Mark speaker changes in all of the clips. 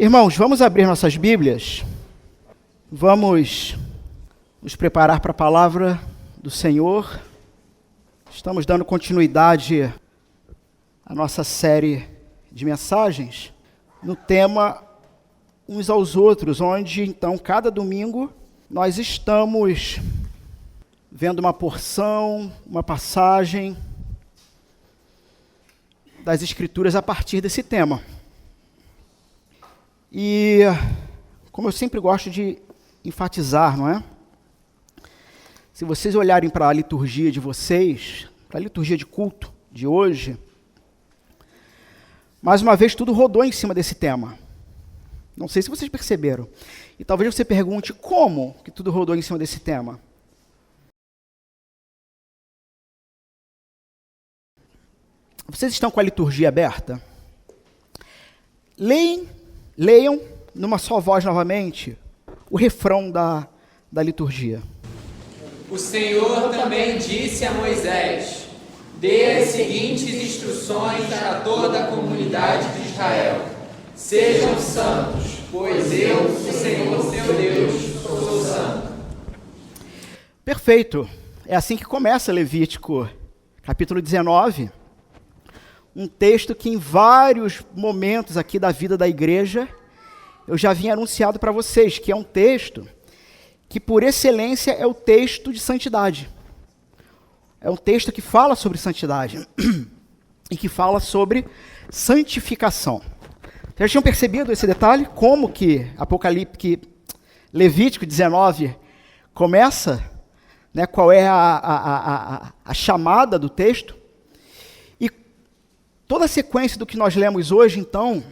Speaker 1: Irmãos, vamos abrir nossas Bíblias, vamos nos preparar para a palavra do Senhor. Estamos dando continuidade à nossa série de mensagens no tema uns aos outros, onde então cada domingo nós estamos vendo uma porção, uma passagem das Escrituras a partir desse tema. E, como eu sempre gosto de enfatizar, não é? Se vocês olharem para a liturgia de vocês, para a liturgia de culto de hoje, mais uma vez tudo rodou em cima desse tema. Não sei se vocês perceberam. E talvez você pergunte, como que tudo rodou em cima desse tema? Vocês estão com a liturgia aberta? Leiam numa só voz novamente o refrão da liturgia.
Speaker 2: O Senhor também disse a Moisés: dê as seguintes instruções a toda a comunidade de Israel: sejam santos, pois eu, o Senhor teu Deus, sou santo.
Speaker 1: Perfeito. É assim que começa Levítico, capítulo 19. Um texto que em vários momentos aqui da vida da igreja, eu já havia anunciado para vocês, que é um texto que por excelência é o texto de santidade. É um texto que fala sobre santidade e que fala sobre santificação. Vocês já tinham percebido esse detalhe? Como que Levítico 19 começa? Né, qual é a chamada do texto? Toda a sequência do que nós lemos hoje, então,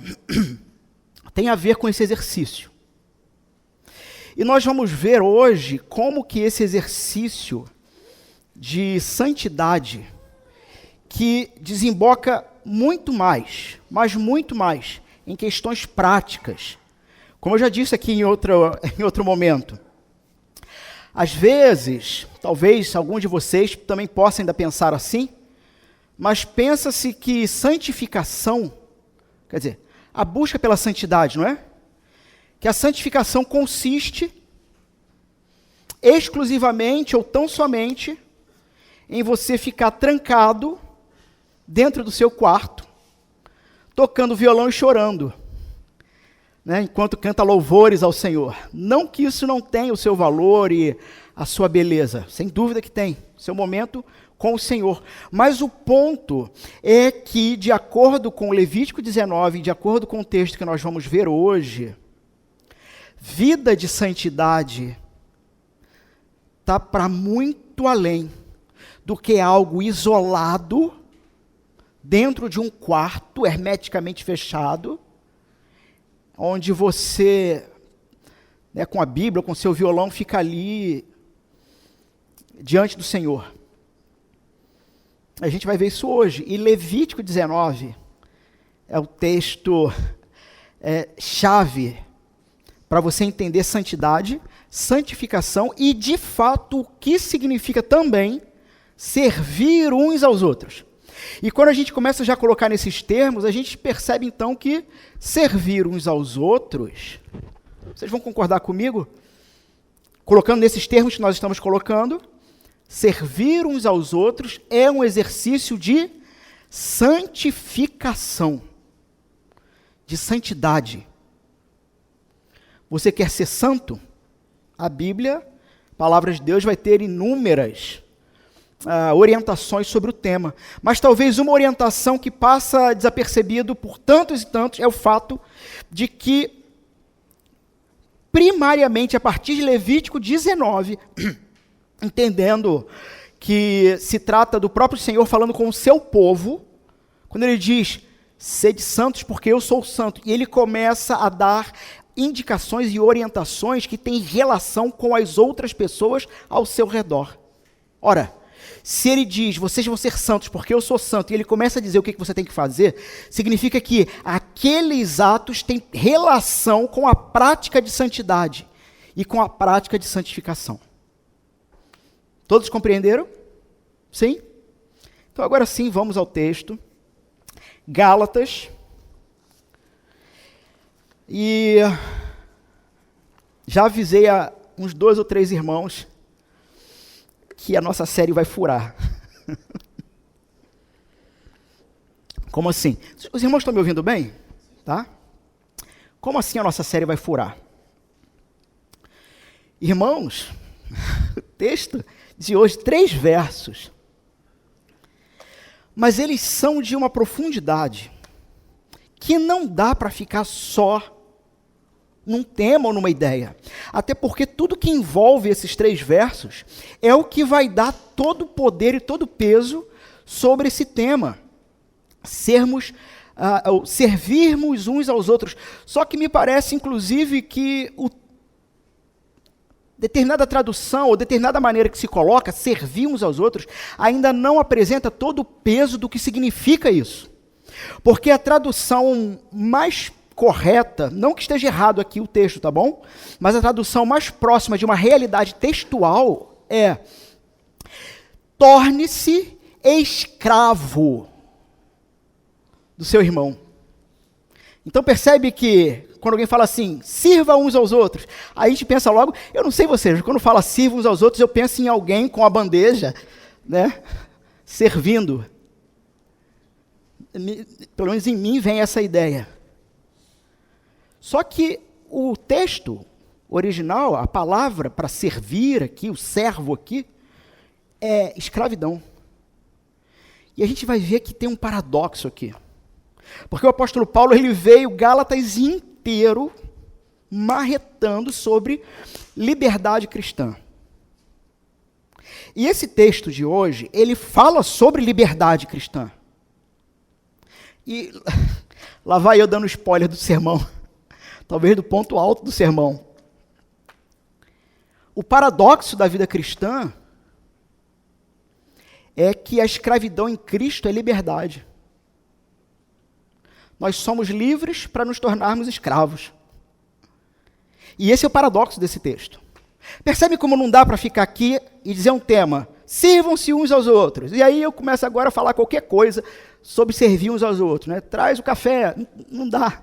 Speaker 1: tem a ver com esse exercício. E nós vamos ver hoje como que esse exercício de santidade, que desemboca muito mais, mas muito mais, em questões práticas, como eu já disse aqui em outro momento. Às vezes, talvez alguns de vocês também possam ainda pensar assim, mas pensa-se que santificação, quer dizer, a busca pela santidade, não é? Que a santificação consiste exclusivamente ou tão somente em você ficar trancado dentro do seu quarto, tocando violão e chorando, né, enquanto canta louvores ao Senhor. Não que isso não tenha o seu valor e a sua beleza, sem dúvida que tem, seu momento com o Senhor. Mas o ponto é que, de acordo com Levítico 19, de acordo com o texto que nós vamos ver hoje, vida de santidade está para muito além do que algo isolado dentro de um quarto hermeticamente fechado, onde você, né, com a Bíblia, com seu violão, fica ali diante do Senhor. A gente vai ver isso hoje. E Levítico 19 é o texto chave para você entender santidade, santificação e, de fato, o que significa também servir uns aos outros. E quando a gente começa já a colocar nesses termos, a gente percebe então que servir uns aos outros, vocês vão concordar comigo? Colocando nesses termos que nós estamos colocando, servir uns aos outros é um exercício de santificação, de santidade. Você quer ser santo? A Bíblia, a palavra de Deus, vai ter inúmeras orientações sobre o tema. Mas talvez uma orientação que passa desapercebido por tantos e tantos é o fato de que, primariamente, a partir de Levítico 19, entendendo que se trata do próprio Senhor falando com o seu povo, quando ele diz, sede santos porque eu sou santo, e ele começa a dar indicações e orientações que têm relação com as outras pessoas ao seu redor. Ora, se ele diz, vocês vão ser santos porque eu sou santo, e ele começa a dizer o que você tem que fazer, significa que aqueles atos têm relação com a prática de santidade e com a prática de santificação. Todos compreenderam? Sim? Então agora sim, vamos ao texto. Gálatas. E já avisei a uns 2 ou 3 irmãos que a nossa série vai furar. Como assim? Os irmãos estão me ouvindo bem? Tá? Como assim a nossa série vai furar? Irmãos, o texto de hoje, 3 versos, mas eles são de uma profundidade que não dá para ficar só num tema ou numa ideia. Até porque tudo que envolve esses 3 versos é o que vai dar todo o poder e todo o peso sobre esse tema. Servirmos uns aos outros. Só que me parece, inclusive, que determinada tradução ou determinada maneira que se coloca, servir uns aos outros, ainda não apresenta todo o peso do que significa isso. Porque a tradução mais correta, não que esteja errado aqui o texto, tá bom? Mas a tradução mais próxima de uma realidade textual é: torne-se escravo do seu irmão. Então percebe que quando alguém fala assim, sirva uns aos outros, aí a gente pensa logo, eu não sei vocês, quando fala sirva uns aos outros, eu penso em alguém com a bandeja, né, servindo. Pelo menos em mim vem essa ideia. Só que o texto original, a palavra para servir aqui, o servo aqui, é escravidão. E a gente vai ver que tem um paradoxo aqui. Porque o apóstolo Paulo, ele veio Gálatas inteiro marretando sobre liberdade cristã. E esse texto de hoje, ele fala sobre liberdade cristã. E lá vai eu dando spoiler do sermão, talvez do ponto alto do sermão. O paradoxo da vida cristã é que a escravidão em Cristo é liberdade. Nós somos livres para nos tornarmos escravos. E esse é o paradoxo desse texto. Percebe como não dá para ficar aqui e dizer um tema, sirvam-se uns aos outros. E aí eu começo agora a falar qualquer coisa sobre servir uns aos outros, né? Traz o café. Não dá.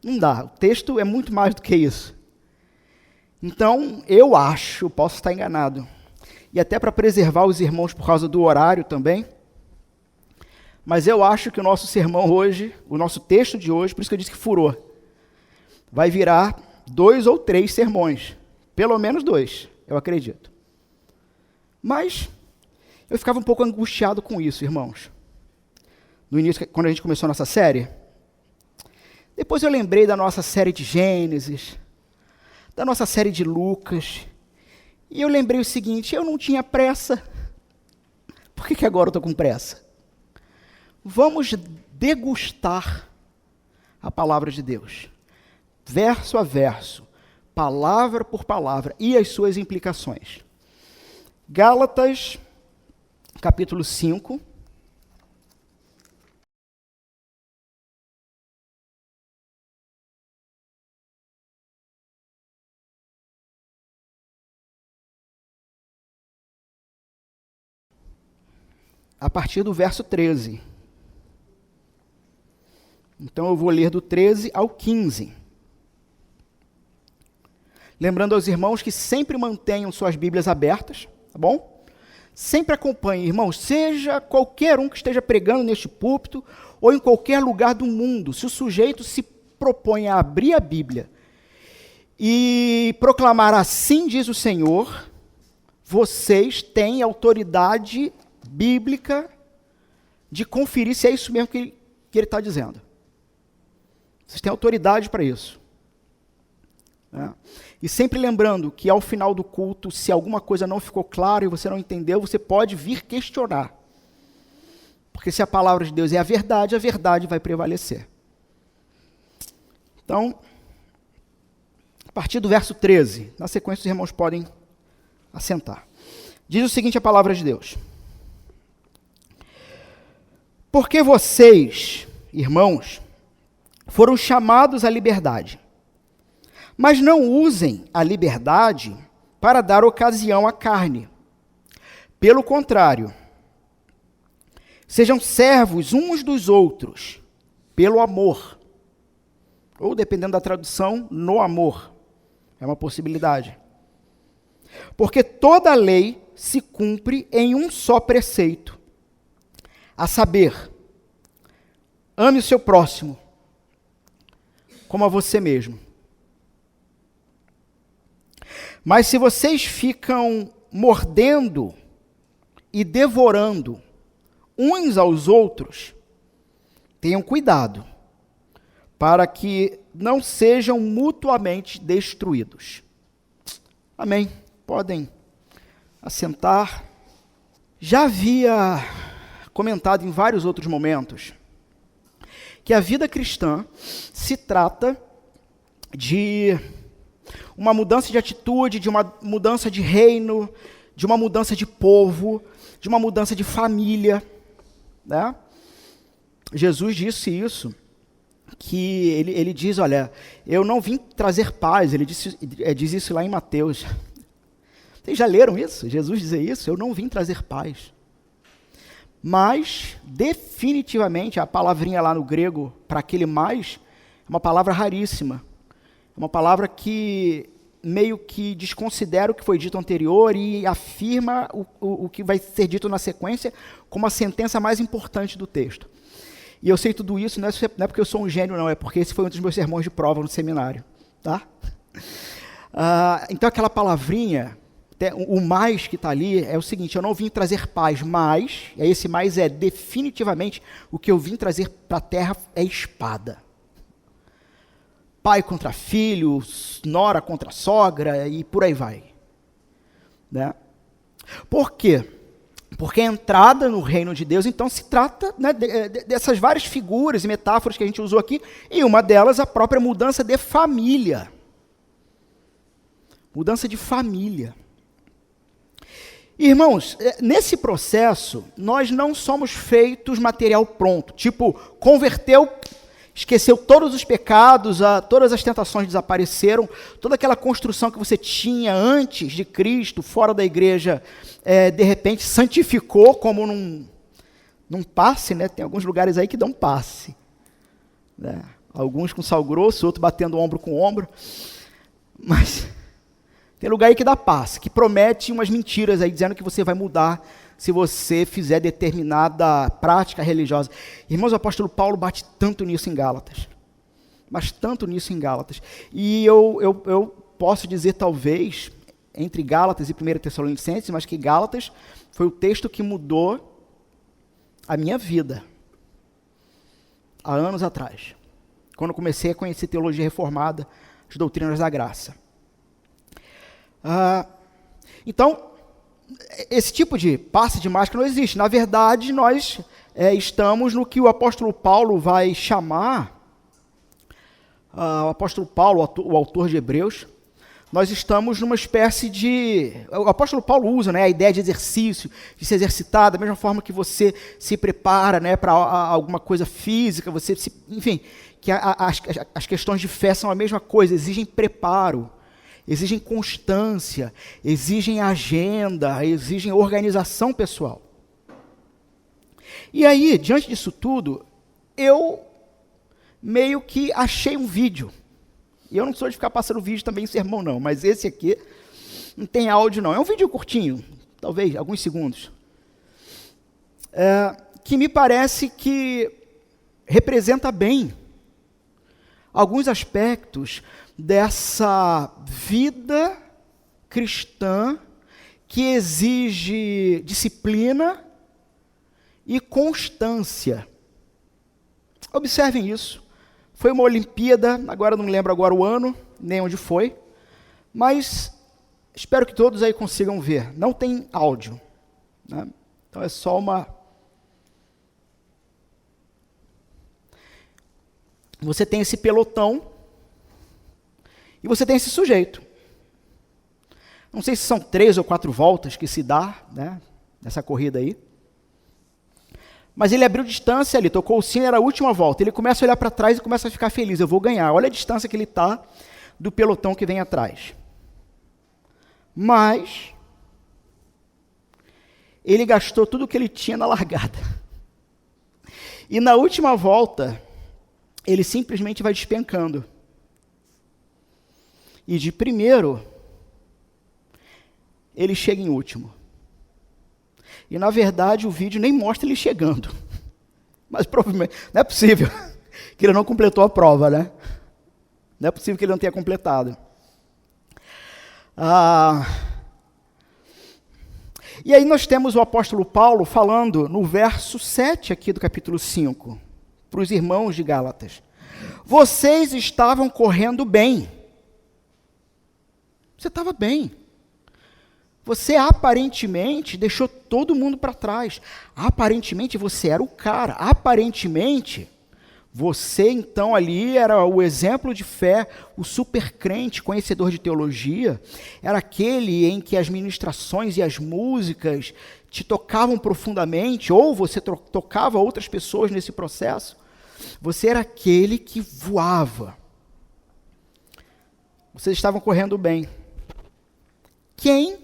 Speaker 1: Não dá. O texto é muito mais do que isso. Então, eu acho, posso estar enganado, e até para preservar os irmãos por causa do horário também, mas eu acho que o nosso sermão hoje, o nosso texto de hoje, por isso que eu disse que furou, vai virar 2 ou 3 sermões. Pelo menos 2, eu acredito. Mas eu ficava um pouco angustiado com isso, irmãos. No início, quando a gente começou a nossa série, depois eu lembrei da nossa série de Gênesis, da nossa série de Lucas, e eu lembrei o seguinte, eu não tinha pressa. Por que agora eu estou com pressa? Vamos degustar a palavra de Deus, verso a verso, palavra por palavra, e as suas implicações. Gálatas, capítulo 5. A partir do verso 13. Então eu vou ler do 13 ao 15. Lembrando aos irmãos que sempre mantenham suas Bíblias abertas, tá bom? Sempre acompanhem, irmãos, seja qualquer um que esteja pregando neste púlpito ou em qualquer lugar do mundo, se o sujeito se propõe a abrir a Bíblia e proclamar assim diz o Senhor, vocês têm autoridade bíblica de conferir se é isso mesmo que ele está dizendo. Vocês têm autoridade para isso. Né? E sempre lembrando que ao final do culto, se alguma coisa não ficou clara e você não entendeu, você pode vir questionar. Porque se a palavra de Deus é a verdade vai prevalecer. Então, a partir do verso 13, na sequência os irmãos podem assentar. Diz o seguinte a palavra de Deus. Porque vocês, irmãos, foram chamados à liberdade, mas não usem a liberdade para dar ocasião à carne. Pelo contrário, sejam servos uns dos outros, pelo amor. Ou, dependendo da tradução, no amor. É uma possibilidade. Porque toda a lei se cumpre em um só preceito, a saber, ame o seu próximo como a você mesmo. Mas se vocês ficam mordendo e devorando uns aos outros, tenham cuidado, para que não sejam mutuamente destruídos. Amém. Podem assentar. Já havia comentado em vários outros momentos que a vida cristã se trata de uma mudança de atitude, de uma mudança de reino, de uma mudança de povo, de uma mudança de família, né? Jesus disse isso, que ele diz, olha, eu não vim trazer paz, ele diz isso lá em Mateus. Vocês já leram isso? Jesus dizer isso? Eu não vim trazer paz. Mas, definitivamente, a palavrinha lá no grego, para aquele mais, é uma palavra raríssima. É uma palavra que meio que desconsidera o que foi dito anterior e afirma o que vai ser dito na sequência como a sentença mais importante do texto. E eu sei tudo isso, não é porque eu sou um gênio, não, é porque esse foi um dos meus sermões de prova no seminário. Tá? Então, aquela palavrinha, o mais que está ali, é o seguinte, eu não vim trazer paz, mas, esse mais é definitivamente, o que eu vim trazer para a terra é espada. Pai contra filho, nora contra sogra, e por aí vai. Né? Por quê? Porque a entrada no reino de Deus, então, se trata, né, dessas várias figuras e metáforas que a gente usou aqui, e uma delas a própria mudança de família. Mudança de família. Irmãos, nesse processo, nós não somos feitos material pronto, tipo, converteu, esqueceu todos os pecados, todas as tentações desapareceram, toda aquela construção que você tinha antes de Cristo, fora da igreja, de repente santificou como num passe, né? Tem alguns lugares aí que dão passe. Né? Alguns com sal grosso, outro batendo ombro com ombro. Mas tem lugar aí que dá passe, que promete umas mentiras aí, dizendo que você vai mudar se você fizer determinada prática religiosa. Irmãos, o apóstolo Paulo bate tanto nisso em Gálatas. Mas tanto nisso em Gálatas. E eu posso dizer, talvez, entre Gálatas e 1 Tessalonicenses, mas que Gálatas foi o texto que mudou a minha vida. Há anos atrás. Quando eu comecei a conhecer teologia reformada, as doutrinas da graça. Então, esse tipo de passe de máscara não existe. Na verdade, nós estamos no que o apóstolo Paulo vai chamar, o apóstolo Paulo, o autor de Hebreus, nós estamos numa espécie de... O apóstolo Paulo usa, né, a ideia de exercício, de se exercitar, da mesma forma que você se prepara, né, para alguma coisa física, enfim, que as questões de fé são a mesma coisa, exigem preparo, exigem constância, exigem agenda, exigem organização pessoal. E aí, diante disso tudo, eu meio que achei um vídeo. E eu não sou de ficar passando vídeo também em sermão, não, mas esse aqui não tem áudio, não. É um vídeo curtinho, talvez, alguns segundos, que me parece que representa bem alguns aspectos dessa vida cristã que exige disciplina e constância. Observem isso. Foi uma Olimpíada, agora não lembro agora o ano, nem onde foi, mas espero que todos aí consigam ver. Não tem áudio, né? Então é só uma... Você tem esse pelotão e você tem esse sujeito. Não sei se são 3 ou 4 voltas que se dá, né, nessa corrida aí. Mas ele abriu distância ali, tocou o sino, era a última volta. Ele começa a olhar para trás e começa a ficar feliz. Eu vou ganhar. Olha a distância que ele está do pelotão que vem atrás. Mas ele gastou tudo o que ele tinha na largada. E na última volta, ele simplesmente vai despencando. E de primeiro, ele chega em último. E, na verdade, o vídeo nem mostra ele chegando. Mas provavelmente, não é possível que ele não completou a prova, né? Não é possível que ele não tenha completado. E aí nós temos o apóstolo Paulo falando no verso 7 aqui do capítulo 5, para os irmãos de Gálatas. Vocês estavam correndo bem. Você estava bem. Você aparentemente deixou todo mundo para trás. Aparentemente você era o cara. Aparentemente você então ali era o exemplo de fé, o super crente, conhecedor de teologia. Era aquele em que as ministrações e as músicas te tocavam profundamente, ou você tocava outras pessoas nesse processo. Você era aquele que voava. Vocês estavam correndo bem. Quem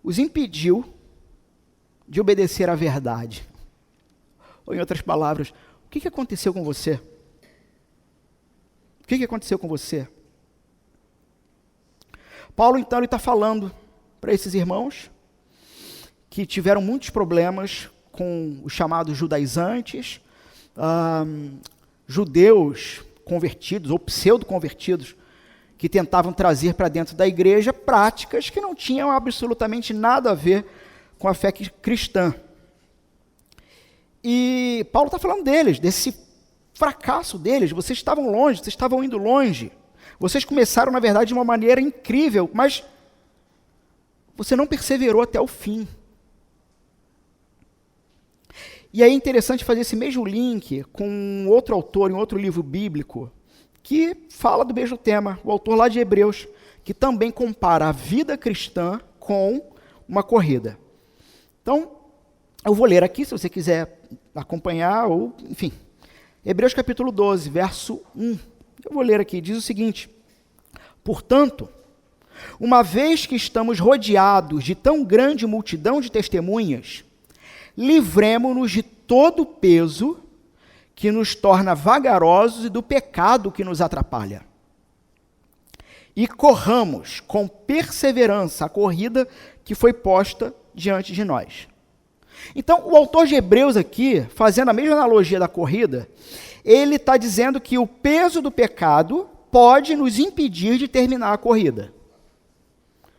Speaker 1: os impediu de obedecer à verdade? Ou, em outras palavras, o que aconteceu com você? O que aconteceu com você? Paulo, então, ele está falando para esses irmãos que tiveram muitos problemas com os chamados judaizantes, judeus convertidos ou pseudo-convertidos, que tentavam trazer para dentro da igreja práticas que não tinham absolutamente nada a ver com a fé cristã. E Paulo está falando deles, desse fracasso deles. Vocês estavam longe, vocês estavam indo longe. Vocês começaram, na verdade, de uma maneira incrível, mas você não perseverou até o fim. E aí é interessante fazer esse mesmo link com outro autor, em outro livro bíblico, que fala do mesmo tema, o autor lá de Hebreus, que também compara a vida cristã com uma corrida. Então, eu vou ler aqui, se você quiser acompanhar, ou, enfim. Hebreus capítulo 12, verso 1. Eu vou ler aqui, diz o seguinte: portanto, uma vez que estamos rodeados de tão grande multidão de testemunhas, livremo-nos de todo o peso que nos torna vagarosos e do pecado que nos atrapalha. E corramos com perseverança a corrida que foi posta diante de nós. Então, o autor de Hebreus aqui, fazendo a mesma analogia da corrida, ele está dizendo que o peso do pecado pode nos impedir de terminar a corrida.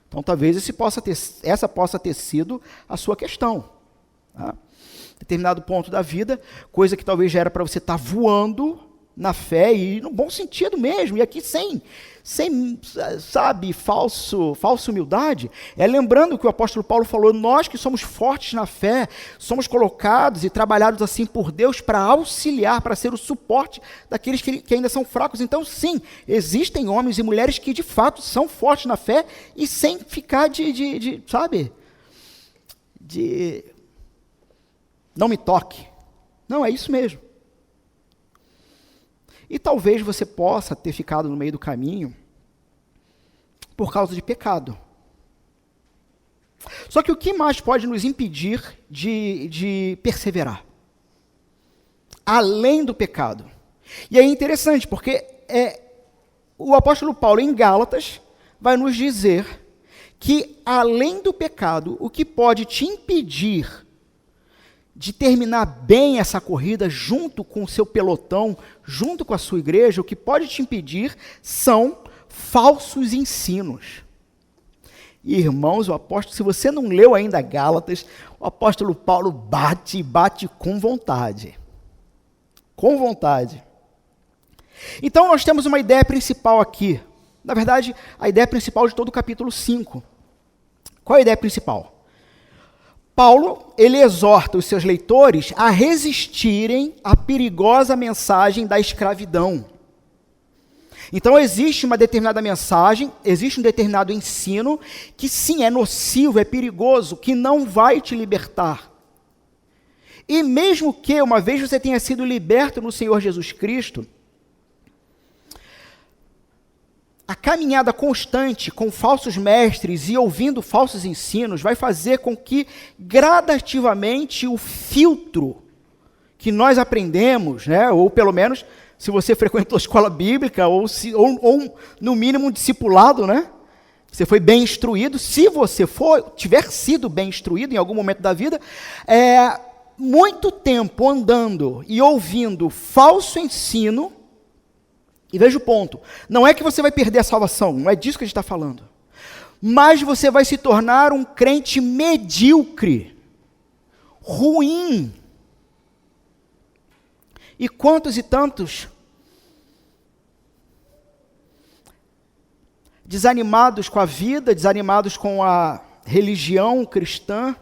Speaker 1: Então, talvez essa possa ter sido a sua questão. Tá? Determinado ponto da vida, coisa que talvez já era para você estar voando na fé e no bom sentido mesmo, e aqui sem sabe, falsa humildade, lembrando que o apóstolo Paulo falou, nós que somos fortes na fé, somos colocados e trabalhados assim por Deus para auxiliar, para ser o suporte daqueles que ainda são fracos. Então sim, existem homens e mulheres que de fato são fortes na fé e sem ficar não me toque. Não, é isso mesmo. E talvez você possa ter ficado no meio do caminho por causa de pecado. Só que o que mais pode nos impedir de perseverar? Além do pecado. E é interessante, porque o apóstolo Paulo, em Gálatas, vai nos dizer que, além do pecado, o que pode te impedir de terminar bem essa corrida junto com o seu pelotão, junto com a sua igreja, o que pode te impedir são falsos ensinos. Irmãos, se você não leu ainda Gálatas, o apóstolo Paulo bate com vontade. Com vontade. Então nós temos uma ideia principal aqui. Na verdade, a ideia principal de todo o capítulo 5. Qual é a ideia principal? Paulo, ele exorta os seus leitores a resistirem à perigosa mensagem da escravidão. Então existe uma determinada mensagem, existe um determinado ensino que sim, é nocivo, é perigoso, que não vai te libertar. E mesmo que uma vez você tenha sido liberto no Senhor Jesus Cristo, a caminhada constante com falsos mestres e ouvindo falsos ensinos vai fazer com que gradativamente o filtro que nós aprendemos, ou pelo menos se você frequentou escola bíblica, ou no mínimo um discipulado, né? Você foi bem instruído. Se você tiver sido bem instruído em algum momento da vida, muito tempo andando e ouvindo falso ensino, e veja o ponto, não é que você vai perder a salvação, não é disso que a gente está falando, mas você vai se tornar um crente medíocre, ruim. E quantos e tantos desanimados com a vida, desanimados com a religião cristã,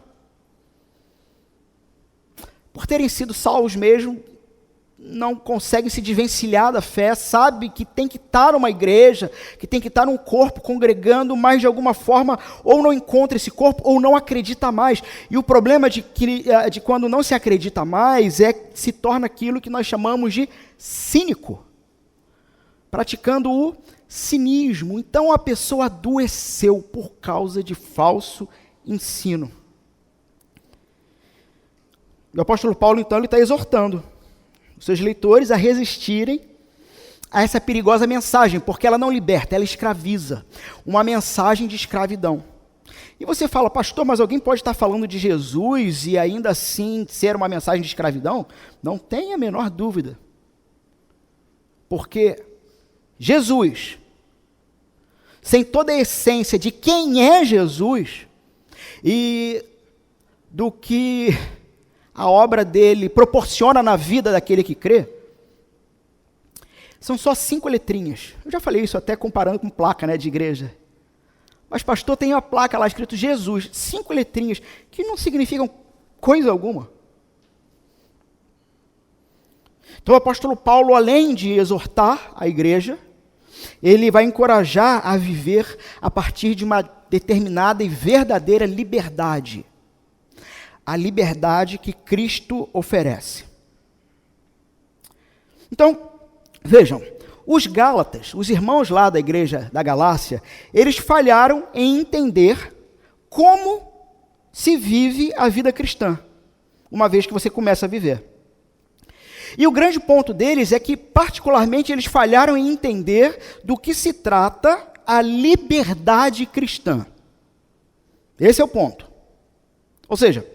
Speaker 1: por terem sido salvos mesmo, não conseguem se desvencilhar da fé, sabe que tem que estar numa igreja, que tem que estar num corpo congregando, mas de alguma forma ou não encontra esse corpo ou não acredita mais. E o problema de quando não se acredita mais se torna aquilo que nós chamamos de cínico, praticando o cinismo. Então a pessoa adoeceu por causa de falso ensino. O apóstolo Paulo, então, ele está exortando os seus leitores a resistirem a essa perigosa mensagem, porque ela não liberta, ela escraviza. Uma mensagem de escravidão. E você fala, pastor, mas alguém pode estar falando de Jesus e ainda assim ser uma mensagem de escravidão? Não tenha a menor dúvida. Porque Jesus, sem toda a essência de quem é Jesus e do que a obra dele proporciona na vida daquele que crê, são só 5 letrinhas. Eu já falei isso até comparando com placa, né, de igreja. Mas pastor, tem uma placa lá escrito Jesus, 5 letrinhas, que não significam coisa alguma. Então o apóstolo Paulo, além de exortar a igreja, ele vai encorajar a viver a partir de uma determinada e verdadeira liberdade. A liberdade que Cristo oferece. Então, vejam, os Gálatas, os irmãos lá da igreja da Galácia, eles falharam em entender como se vive a vida cristã, uma vez que você começa a viver. E o grande ponto deles é que, particularmente, eles falharam em entender do que se trata a liberdade cristã. Esse é o ponto. Ou seja,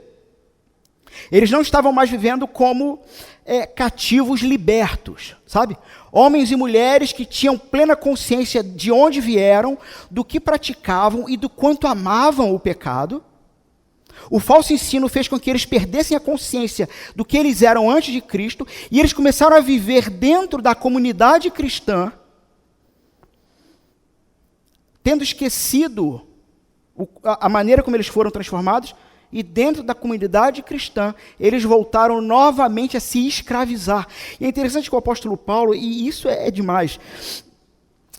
Speaker 1: eles não estavam mais vivendo como cativos libertos, sabe? Homens e mulheres que tinham plena consciência de onde vieram, do que praticavam e do quanto amavam o pecado. O falso ensino fez com que eles perdessem a consciência do que eles eram antes de Cristo, e eles começaram a viver dentro da comunidade cristã, tendo esquecido a maneira como eles foram transformados. E dentro da comunidade cristã, eles voltaram novamente a se escravizar. E é interessante que o apóstolo Paulo, e isso é demais,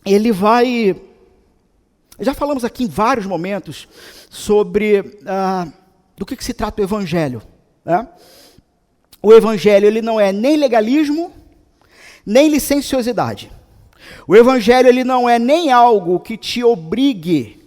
Speaker 1: ele vai... Já falamos aqui em vários momentos sobre do que se trata o evangelho. Né? O evangelho, ele não é nem legalismo, nem licenciosidade. O evangelho, ele não é nem algo que te obrigue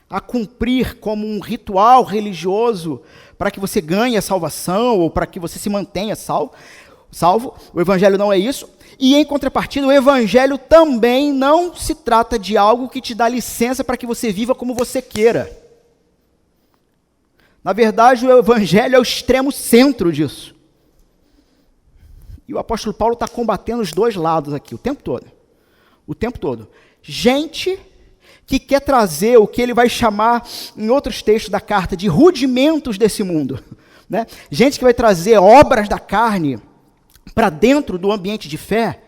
Speaker 1: a cumprir como um ritual religioso para que você ganhe a salvação ou para que você se mantenha salvo. O evangelho não é isso. E em contrapartida, o evangelho também não se trata de algo que te dá licença para que você viva como você queira. Na verdade, o evangelho é o extremo centro disso. E o apóstolo Paulo está combatendo os dois lados aqui, o tempo todo. O tempo todo. Gente que quer trazer o que ele vai chamar, em outros textos da carta, de rudimentos desse mundo. Né? Gente que vai trazer obras da carne para dentro do ambiente de fé,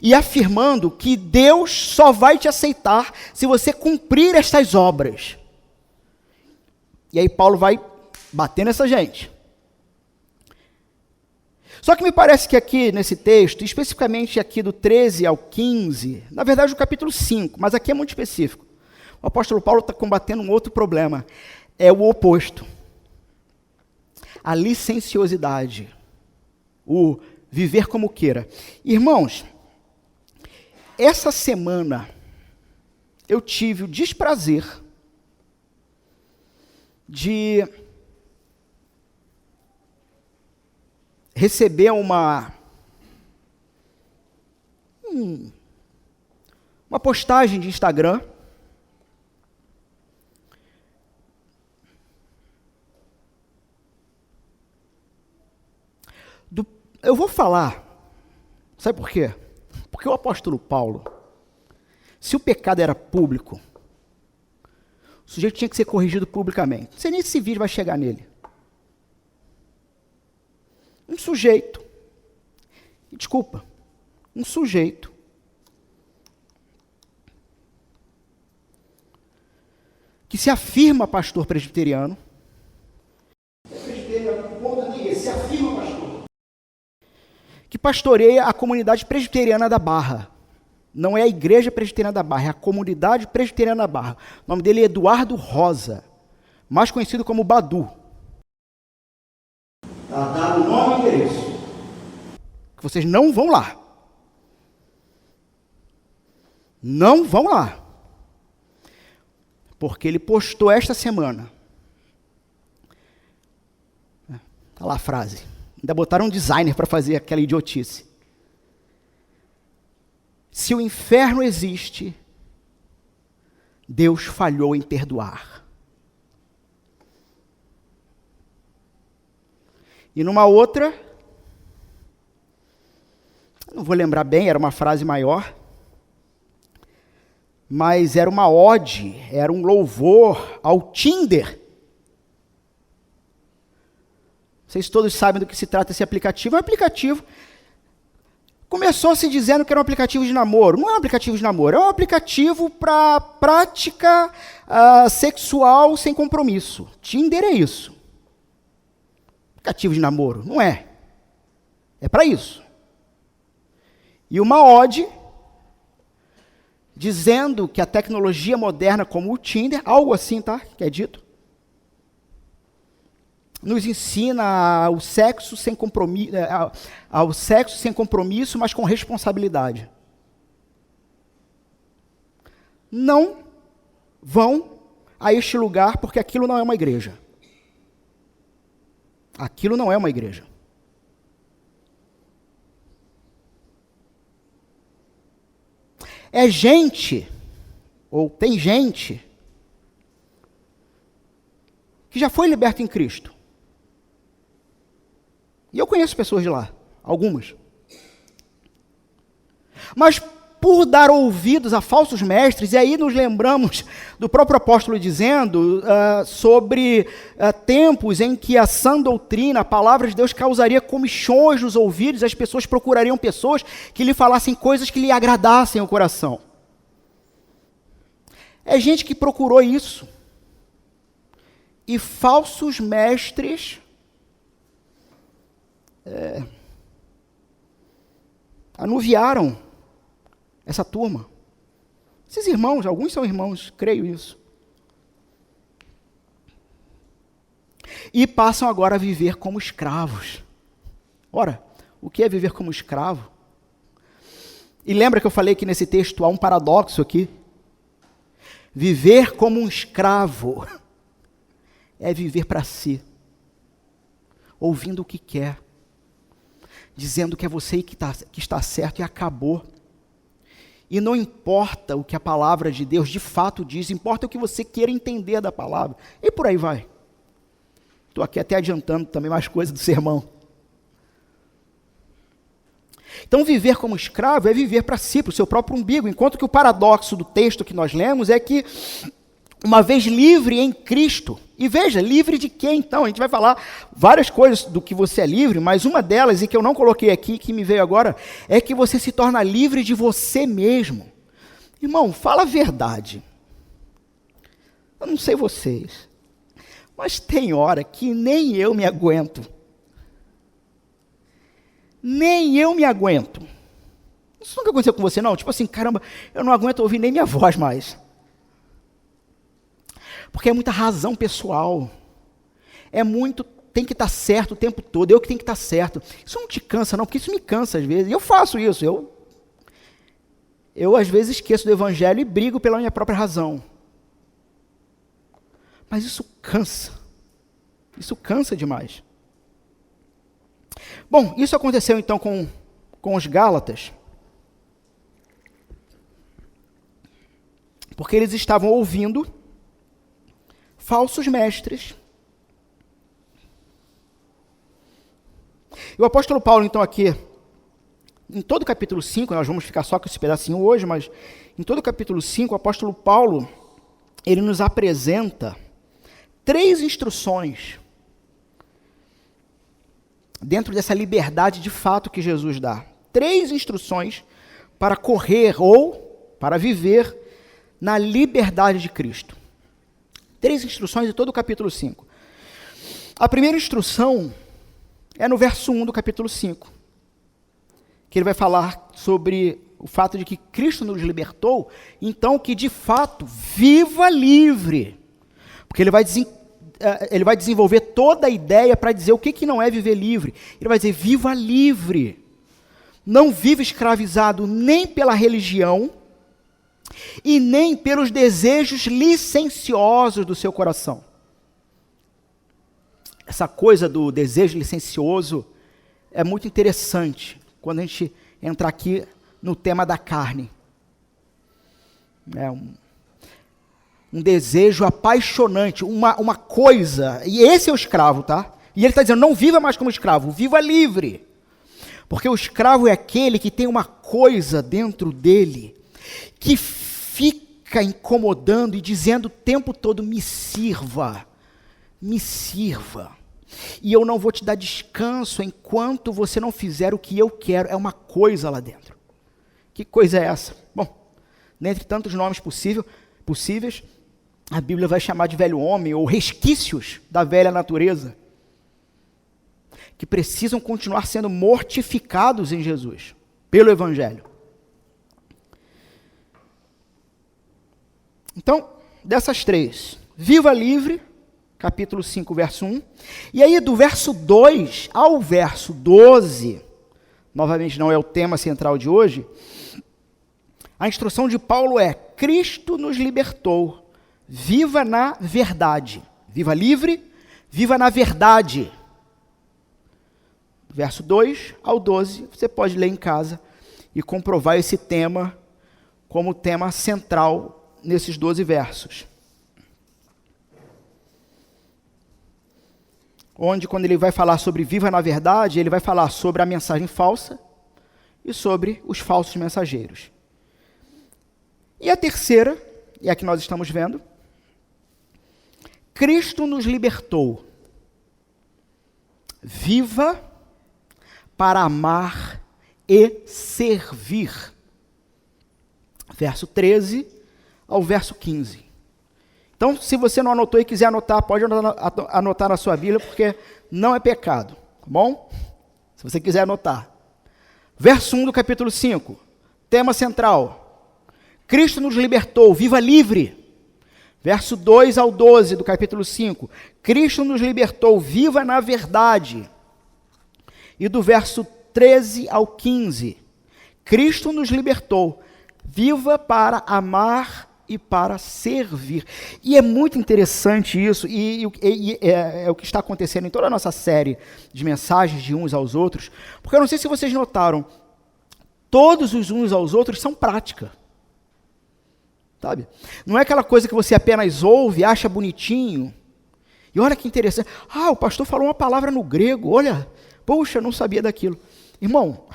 Speaker 1: e afirmando que Deus só vai te aceitar se você cumprir estas obras. E aí Paulo vai bater nessa gente. Só que me parece que aqui nesse texto, especificamente aqui do 13 ao 15, na verdade o capítulo 5, mas aqui é muito específico, o apóstolo Paulo está combatendo um outro problema, é o oposto. A licenciosidade, o viver como queira. Irmãos, essa semana eu tive o desprazer de receber uma uma postagem de Instagram eu vou falar, sabe por quê? Porque o apóstolo Paulo, se o pecado era público, o sujeito tinha que ser corrigido publicamente. Não sei nem se esse vídeo vai chegar nele. Um sujeito, que se afirma pastor presbiteriano, que pastoreia a comunidade presbiteriana da Barra. Não é a igreja presbiteriana da Barra, é a comunidade presbiteriana da Barra. O nome dele é Eduardo Rosa, mais conhecido como Badu. Está dado o nome e endereço. Que vocês não vão lá. Não vão lá. Porque ele postou esta semana. Está lá a frase. Ainda botaram um designer para fazer aquela idiotice. Se o inferno existe, Deus falhou em perdoar. E numa outra, não vou lembrar bem, era uma frase maior, mas era uma ode, era um louvor ao Tinder. Não sei se todos sabem do que se trata esse aplicativo. É um aplicativo. Começou se dizendo que era um aplicativo de namoro. Não é um aplicativo de namoro, é um aplicativo para prática sexual sem compromisso. Tinder é isso. Aplicativo de namoro. Não é. É para isso. E uma ode dizendo que a tecnologia moderna como o Tinder, algo assim, tá? Que é dito, nos ensina ao sexo sem compromisso, mas com responsabilidade. Não vão a este lugar, porque aquilo não é uma igreja. Aquilo não é uma igreja. É gente, ou tem gente, que já foi liberta em Cristo. E eu conheço pessoas de lá, algumas. Mas por dar ouvidos a falsos mestres, e aí nos lembramos do próprio apóstolo dizendo sobre tempos em que a sã doutrina, a palavra de Deus, causaria comichões nos ouvidos, as pessoas procurariam pessoas que lhe falassem coisas que lhe agradassem o coração. É gente que procurou isso. E falsos mestres anuviaram essa turma. Esses irmãos, alguns são irmãos, creio isso. E passam agora a viver como escravos. Ora, o que é viver como escravo? E lembra que eu falei que nesse texto há um paradoxo aqui? Viver como um escravo é viver para si, ouvindo o que quer, dizendo que é você que está certo e acabou. E não importa o que a palavra de Deus de fato diz, importa o que você queira entender da palavra. E por aí vai. Estou aqui até adiantando também mais coisas do sermão. Então, viver como escravo é viver para si, para o seu próprio umbigo, enquanto que o paradoxo do texto que nós lemos é que, uma vez livre em Cristo, e veja, livre de quê então? A gente vai falar várias coisas do que você é livre, mas uma delas, e que eu não coloquei aqui, que me veio agora, é que você se torna livre de você mesmo. Irmão, fala a verdade. Eu não sei vocês, mas tem hora que nem eu me aguento. Nem eu me aguento. Isso nunca aconteceu com você, não? Tipo assim, caramba, eu não aguento ouvir nem minha voz mais. Porque é muita razão pessoal. É muito, tem que estar certo o tempo todo, eu que tenho que estar certo. Isso não te cansa, não, porque isso me cansa às vezes. E eu faço isso, eu às vezes esqueço do evangelho e brigo pela minha própria razão. Mas isso cansa. Isso cansa demais. Bom, isso aconteceu então com os Gálatas. Porque eles estavam ouvindo falsos mestres. E o apóstolo Paulo, então, aqui, em todo o capítulo 5, nós vamos ficar só com esse pedacinho hoje, mas em todo o capítulo 5, o apóstolo Paulo, ele nos apresenta 3 instruções dentro dessa liberdade de fato que Jesus dá. 3 instruções para correr ou para viver na liberdade de Cristo. 3 instruções de todo o capítulo 5. A primeira instrução é no verso 1 do capítulo 5, que ele vai falar sobre o fato de que Cristo nos libertou, então que de fato viva livre. Porque ele vai desenvolver toda a ideia para dizer o que não é viver livre. Ele vai dizer, viva livre. Não viva escravizado nem pela religião e nem pelos desejos licenciosos do seu coração. Essa coisa do desejo licencioso é muito interessante quando a gente entrar aqui no tema da carne. É um desejo apaixonante, uma coisa, e esse é o escravo, tá? E ele está dizendo, não viva mais como escravo, viva livre. Porque o escravo é aquele que tem uma coisa dentro dele, que fica incomodando e dizendo o tempo todo, me sirva, e eu não vou te dar descanso enquanto você não fizer o que eu quero. É uma coisa lá dentro. Que coisa é essa? Bom, dentre tantos nomes possíveis, a Bíblia vai chamar de velho homem ou resquícios da velha natureza, que precisam continuar sendo mortificados em Jesus, pelo Evangelho. Então, dessas 3, viva livre, capítulo 5, verso 1, e aí do verso 2 ao verso 12, novamente não é o tema central de hoje, a instrução de Paulo é, Cristo nos libertou, viva na verdade, viva livre, viva na verdade. Verso 2 ao 12, você pode ler em casa e comprovar esse tema como tema central nesses 12 versos. Onde, quando ele vai falar sobre viva na verdade, ele vai falar sobre a mensagem falsa e sobre os falsos mensageiros. E a terceira, e a que nós estamos vendo, Cristo nos libertou. Viva para amar e servir. Verso 13 ao verso 15. Então, se você não anotou e quiser anotar, pode anotar na sua Bíblia, porque não é pecado, tá bom? Se você quiser anotar. Verso 1 do capítulo 5, tema central. Cristo nos libertou, viva livre. Verso 2 ao 12 do capítulo 5, Cristo nos libertou, viva na verdade. E do verso 13 ao 15, Cristo nos libertou, viva para amar e para servir. E é muito interessante isso, e é o que está acontecendo em toda a nossa série de mensagens de uns aos outros, porque eu não sei se vocês notaram, todos os uns aos outros são prática. Sabe? Não é aquela coisa que você apenas ouve, acha bonitinho, e olha que interessante, o pastor falou uma palavra no grego, olha, poxa, eu não sabia daquilo. Irmão,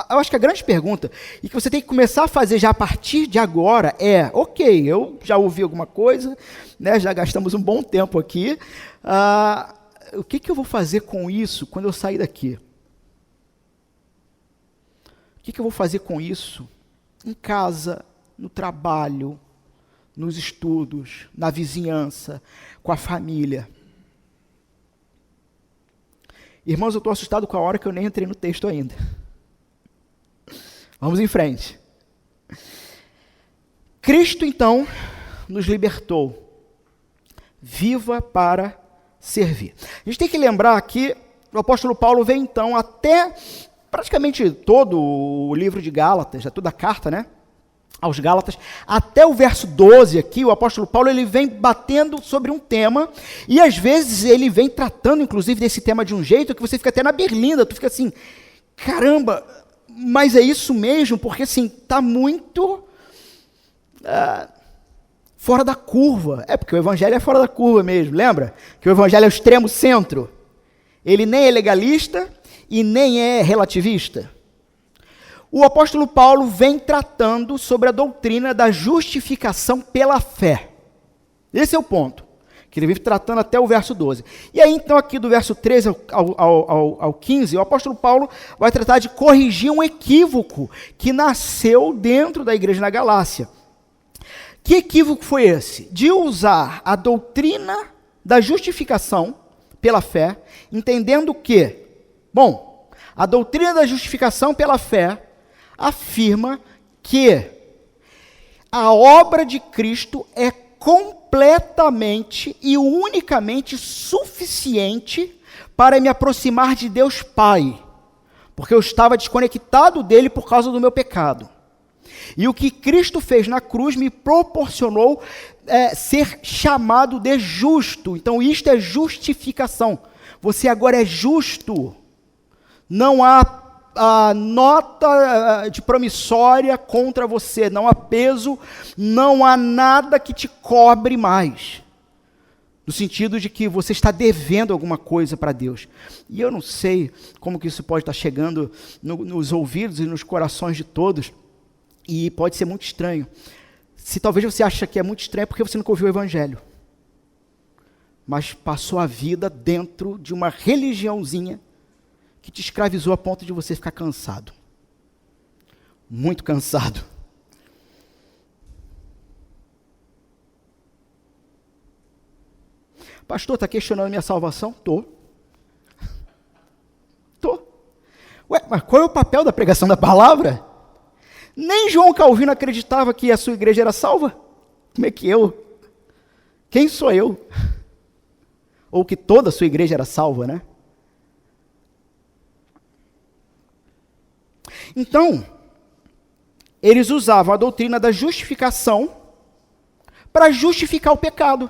Speaker 1: eu acho que a grande pergunta, e que você tem que começar a fazer já a partir de agora, é, ok, eu já ouvi alguma coisa, né, já gastamos um bom tempo aqui, o que eu vou fazer com isso quando eu sair daqui? O que eu vou fazer com isso em casa, no trabalho, nos estudos, na vizinhança, com a família? Irmãos, eu estou assustado com a hora que eu nem entrei no texto ainda. Vamos em frente. Cristo, então, nos libertou. Viva para servir. A gente tem que lembrar que o apóstolo Paulo vem, então, até praticamente todo o livro de Gálatas, toda a carta, né? Aos Gálatas, até o verso 12 aqui, o apóstolo Paulo ele vem batendo sobre um tema, e às vezes ele vem tratando inclusive desse tema de um jeito que você fica até na berlinda, tu fica assim, caramba, mas é isso mesmo, porque assim, está muito fora da curva. É porque o evangelho é fora da curva mesmo, lembra? Que o evangelho é o extremo centro. Ele nem é legalista e nem é relativista. O apóstolo Paulo vem tratando sobre a doutrina da justificação pela fé. Esse é o ponto, que ele vive tratando até o verso 12. E aí, então, aqui do verso 13 ao 15, o apóstolo Paulo vai tratar de corrigir um equívoco que nasceu dentro da igreja na Galácia. Que equívoco foi esse? De usar a doutrina da justificação pela fé, entendendo que, bom, a doutrina da justificação pela fé afirma que a obra de Cristo é completamente e unicamente suficiente para me aproximar de Deus Pai, porque eu estava desconectado dele por causa do meu pecado. E o que Cristo fez na cruz me proporcionou ser chamado de justo. Então isto é justificação. Você agora é justo. Não há nota de promissória contra você, não há peso, não há nada que te cobre mais, no sentido de que você está devendo alguma coisa para Deus. E eu não sei como que isso pode estar chegando nos ouvidos e nos corações de todos, e pode ser muito estranho. Se talvez você ache que é muito estranho, é porque você nunca ouviu o evangelho, mas passou a vida dentro de uma religiãozinha que te escravizou a ponto de você ficar cansado. Muito cansado. Pastor, está questionando minha salvação? Tô. Ué, mas qual é o papel da pregação da palavra? Nem João Calvino acreditava que a sua igreja era salva. Como é que eu? Quem sou eu? Ou que toda a sua igreja era salva, né? Então, eles usavam a doutrina da justificação para justificar o pecado.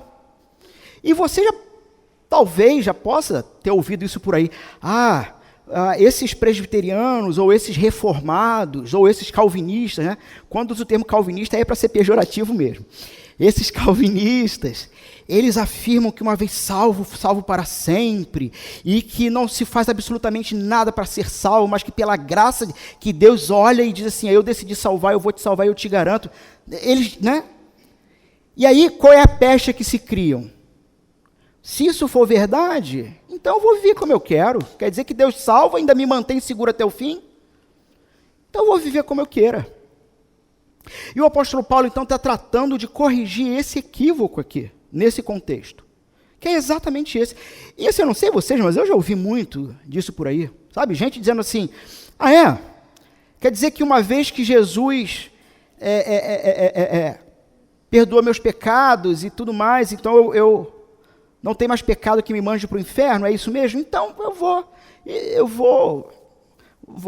Speaker 1: E você talvez já possa ter ouvido isso por aí. Esses presbiterianos, ou esses reformados, ou esses calvinistas, né? Quando usa o termo calvinista é para ser pejorativo mesmo. Esses calvinistas, eles afirmam que uma vez salvo, salvo para sempre, e que não se faz absolutamente nada para ser salvo, mas que pela graça que Deus olha e diz assim, eu decidi salvar, eu vou te salvar, eu te garanto. Eles, né? E aí, qual é a pecha que se criam? Se isso for verdade, então eu vou viver como eu quero. Quer dizer que Deus salva, ainda me mantém seguro até o fim? Então eu vou viver como eu queira. E o apóstolo Paulo, então, está tratando de corrigir esse equívoco aqui, nesse contexto, que é exatamente esse. E esse eu não sei vocês, mas eu já ouvi muito disso por aí, sabe? Gente dizendo assim, quer dizer que uma vez que Jesus perdoa meus pecados e tudo mais, então eu não tenho mais pecado que me mande para o inferno, é isso mesmo? Então eu vou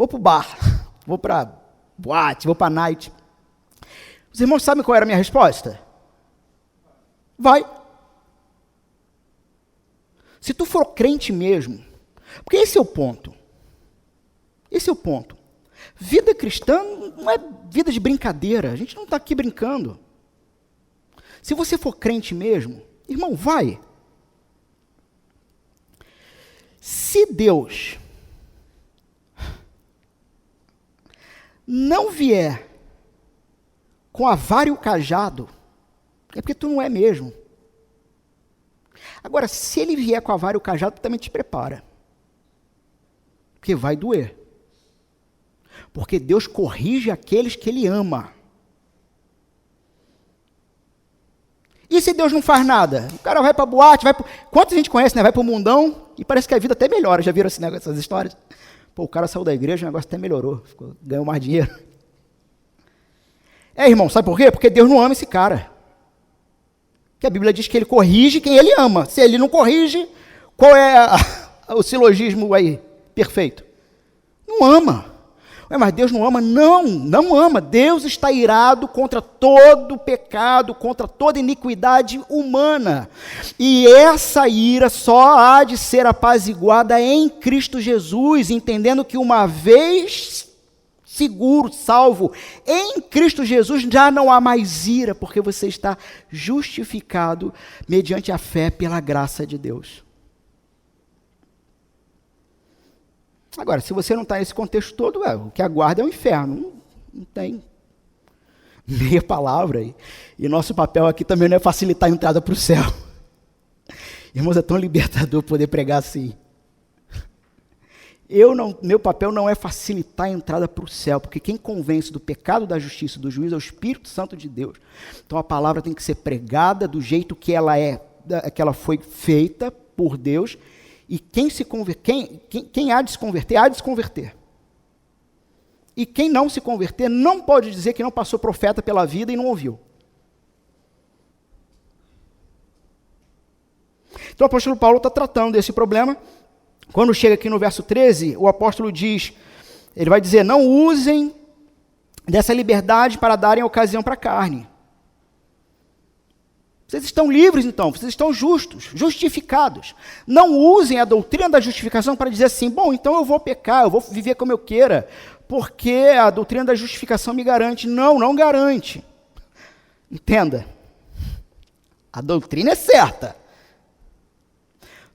Speaker 1: para o bar, vou para boate, vou para a night. Os irmãos sabem qual era a minha resposta? Vai. Se tu for crente mesmo, porque esse é o ponto. Esse é o ponto. Vida cristã não é vida de brincadeira. A gente não está aqui brincando. Se você for crente mesmo, irmão, vai. Se Deus não vier com a vara e o cajado, é porque tu não é mesmo. Agora, se ele vier com a vara e o cajado, tu também te prepara. Porque vai doer. Porque Deus corrige aqueles que Ele ama. E se Deus não faz nada? O cara vai para boate, quantos a gente conhece, né? Vai para o mundão e parece que a vida até melhora. Já viram essas histórias? Pô, o cara saiu da igreja, o negócio até melhorou. Ganhou mais dinheiro. Irmão, sabe por quê? Porque Deus não ama esse cara. Que a Bíblia diz que Ele corrige quem Ele ama. Se Ele não corrige, qual é o silogismo aí perfeito? Não ama. Mas Deus não ama? Não ama. Deus está irado contra todo pecado, contra toda iniquidade humana. E essa ira só há de ser apaziguada em Cristo Jesus, entendendo que uma vez seguro, salvo. Em Cristo Jesus já não há mais ira, porque você está justificado mediante a fé pela graça de Deus. Agora, se você não está nesse contexto todo, o que aguarda é o inferno. Não tem meia palavra. E nosso papel aqui também não é facilitar a entrada para o céu. Irmãos, é tão libertador poder pregar assim. Meu papel não é facilitar a entrada para o céu, porque quem convence do pecado, da justiça e do juízo é o Espírito Santo de Deus. Então a palavra tem que ser pregada do jeito que ela é, que ela foi feita por Deus, e quem há de se converter, há de se converter. E quem não se converter não pode dizer que não passou profeta pela vida e não ouviu. Então o apóstolo Paulo está tratando desse problema. Quando chega aqui no verso 13, o apóstolo diz, ele vai dizer, não usem dessa liberdade para darem ocasião para a carne. Vocês estão livres então, vocês estão justos, justificados. Não usem a doutrina da justificação para dizer assim, bom, então eu vou pecar, eu vou viver como eu queira, porque a doutrina da justificação me garante. Não, não garante. Entenda, a doutrina é certa.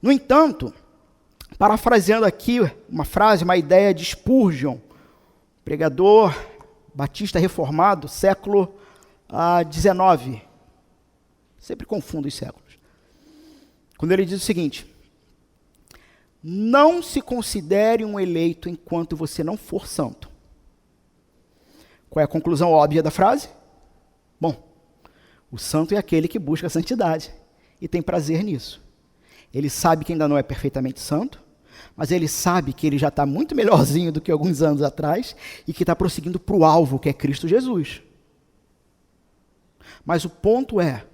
Speaker 1: No entanto, parafraseando aqui uma ideia de Spurgeon, pregador batista reformado, século XIX. Sempre confundo os séculos. Quando ele diz o seguinte, não se considere um eleito enquanto você não for santo. Qual é a conclusão óbvia da frase? Bom, o santo é aquele que busca a santidade e tem prazer nisso. Ele sabe que ainda não é perfeitamente santo, mas ele sabe que ele já está muito melhorzinho do que alguns anos atrás e que está prosseguindo para o alvo, que é Cristo Jesus. Mas o ponto é,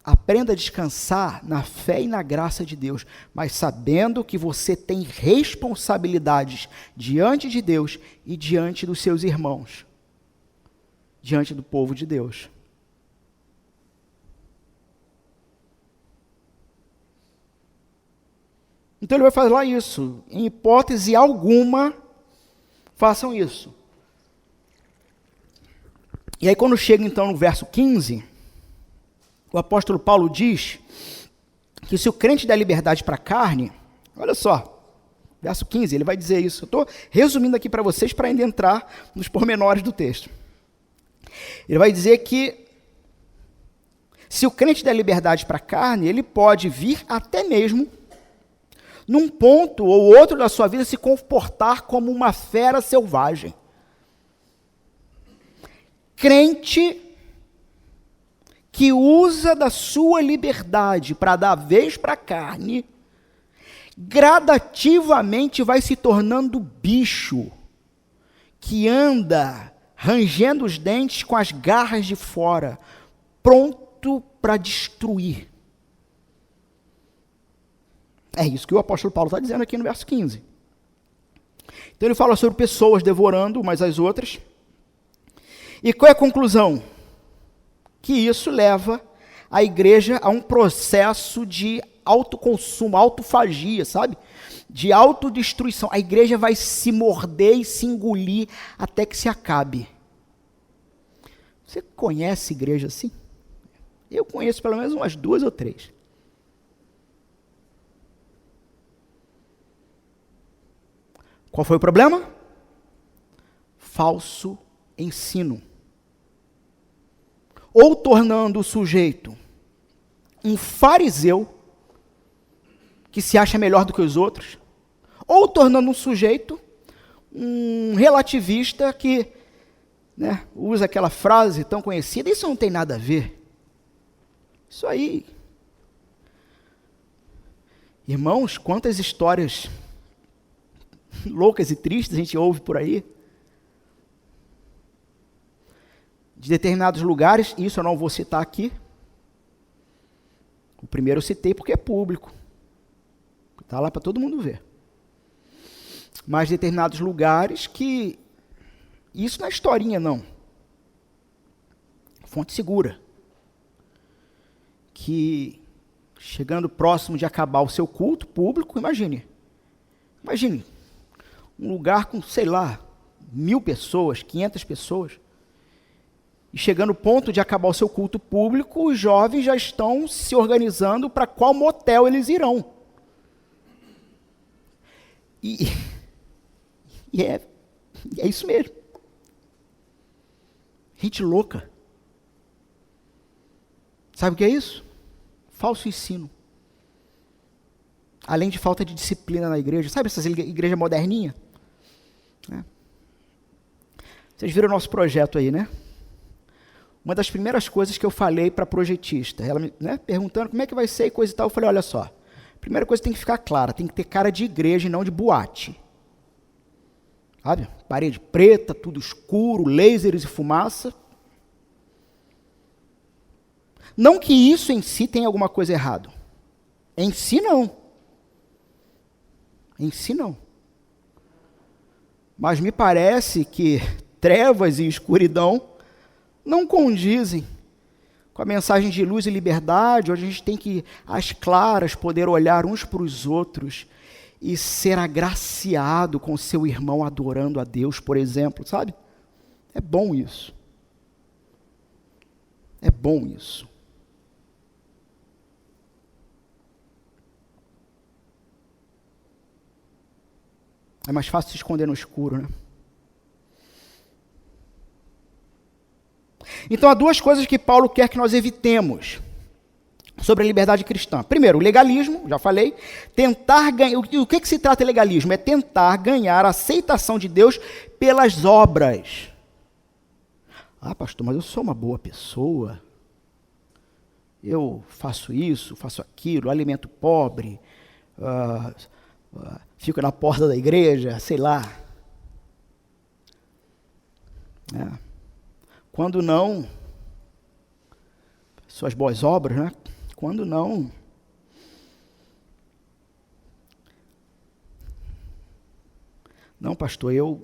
Speaker 1: aprenda a descansar na fé e na graça de Deus, mas sabendo que você tem responsabilidades diante de Deus e diante dos seus irmãos, diante do povo de Deus. Então ele vai falar isso. Em hipótese alguma, façam isso. E aí quando chega então no verso 15, o apóstolo Paulo diz que se o crente der liberdade para a carne, olha só, verso 15, ele vai dizer isso. Eu estou resumindo aqui para vocês para ainda entrar nos pormenores do texto. Ele vai dizer que se o crente der liberdade para a carne, ele pode vir até mesmo num ponto ou outro da sua vida se comportar como uma fera selvagem. Crente que usa da sua liberdade para dar vez para a carne, gradativamente vai se tornando bicho, que anda rangendo os dentes com as garras de fora, pronto para destruir. É isso que o apóstolo Paulo está dizendo aqui no verso 15. Então ele fala sobre pessoas devorando umas às outras. E qual é a conclusão? Que isso leva a igreja a um processo de autoconsumo, autofagia, sabe? De autodestruição. A igreja vai se morder e se engolir até que se acabe. Você conhece igreja assim? Eu conheço pelo menos umas 2 ou 3. Qual foi o problema? Falso ensino. Ou tornando o sujeito um fariseu, que se acha melhor do que os outros, ou tornando um sujeito um relativista que, né, usa aquela frase tão conhecida, isso não tem nada a ver. Isso aí. Irmãos, quantas histórias loucas e tristes a gente ouve por aí, de determinados lugares, isso eu não vou citar aqui. O primeiro eu citei porque é público. Está lá para todo mundo ver. Mas determinados lugares que, isso não é historinha não, fonte segura, que chegando próximo de acabar o seu culto público, imagine, um lugar com, sei lá, 1.000 pessoas, 500 pessoas. E chegando ao ponto de acabar o seu culto público, os jovens já estão se organizando para qual motel eles irão. E é isso mesmo. Gente louca. Sabe o que é isso? Falso ensino. Além de falta de disciplina na igreja. Sabe essas igrejas moderninhas? Vocês viram o nosso projeto aí, né? Uma das primeiras coisas que eu falei para a projetista, ela me perguntando como é que vai ser e coisa e tal, eu falei, olha só, primeira coisa tem que ficar clara, tem que ter cara de igreja e não de boate. Sabe? Parede preta, tudo escuro, lasers e fumaça. Não que isso em si tenha alguma coisa errada. Em si não. Em si não. Mas me parece que trevas e escuridão não condizem com a mensagem de luz e liberdade, onde a gente tem que, às claras, poder olhar uns para os outros e ser agraciado com seu irmão adorando a Deus, por exemplo, sabe? É bom isso. É bom isso. É mais fácil se esconder no escuro, né? Então, há duas coisas que Paulo quer que nós evitemos sobre a liberdade cristã. Primeiro, o legalismo, já falei. Tentar ganhar. O que se trata de legalismo? É tentar ganhar a aceitação de Deus pelas obras. Ah, pastor, mas eu sou uma boa pessoa. Eu faço isso, faço aquilo, alimento pobre, fico na porta da igreja, sei lá. Quando não, suas boas obras, né? Quando não, não, pastor, eu,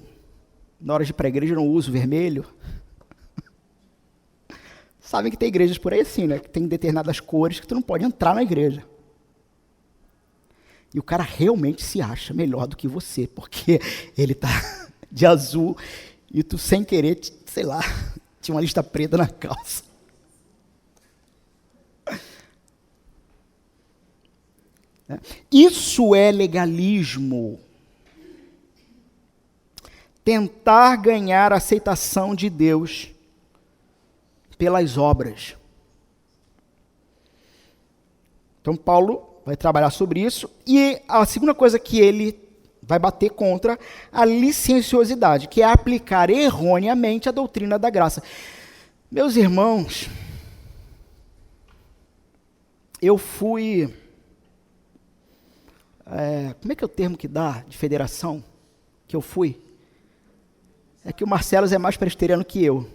Speaker 1: na hora de ir para a igreja, não uso vermelho. Sabem que tem igrejas por aí assim, né? Que tem determinadas cores que tu não pode entrar na igreja. E o cara realmente se acha melhor do que você, porque ele tá de azul e tu, sem querer, sei lá, tinha uma lista preta na calça. Isso é legalismo. Tentar ganhar a aceitação de Deus pelas obras. Então, Paulo vai trabalhar sobre isso. E a segunda coisa que ele vai bater contra, a licenciosidade, que é aplicar erroneamente a doutrina da graça. Meus irmãos, eu fui... como é que é o termo que dá de federação que eu fui? É que o Marcelo é mais presbiteriano que eu.